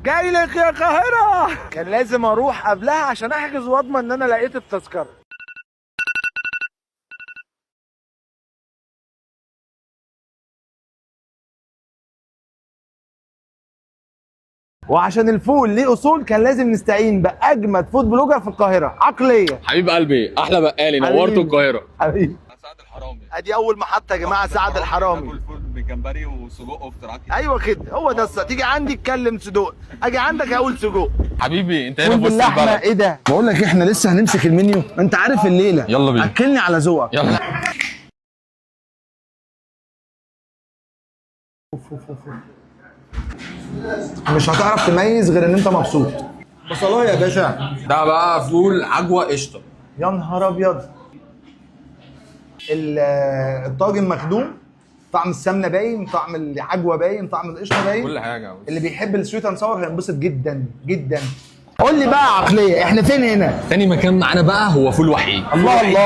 جاي لك يا القاهرة. كان لازم اروح قبلها عشان احجز واضمن ان انا لقيت التذكرة. وعشان الفول ليه اصول كان لازم نستعين باجمد فود بلوجر في القاهرة، عقلية. حبيب قلبي، احلى بقالي نورتوا القاهرة. حبيبي سعد الحرامي. ادي اول محطة يا جماعة، سعد الحرامي. باكل فول بالجمبري وسجق واختراعات كتير. ايوه كده، هو ده تيجي عندي اتكلم صدوق، اجي عندك اقول سجق. حبيبي انت هنا في فول وسط باللحمة. البلد. ايه ده؟ بقول لك احنا لسه هنمسك المنيو، انت عارف الليلة. يلا بينا. اكلني على ذوقك. يلا. مش هتعرف تميز غير ان انت مبسوط. بصلايه يا باشا. ده بقى فول عجوة قشطة. يا نهار ابيض. الطاجن مخدوم، طعم السمنه باين، طعم العجوه باين، طعم القشطه باين. كل حاجة. اللي بيحب السويت اند ساور هينبسط جدا جدا. قول لي بقى عقليه، احنا فين هنا؟ تاني مكان معانا بقى هو فول وحيد. الله الله.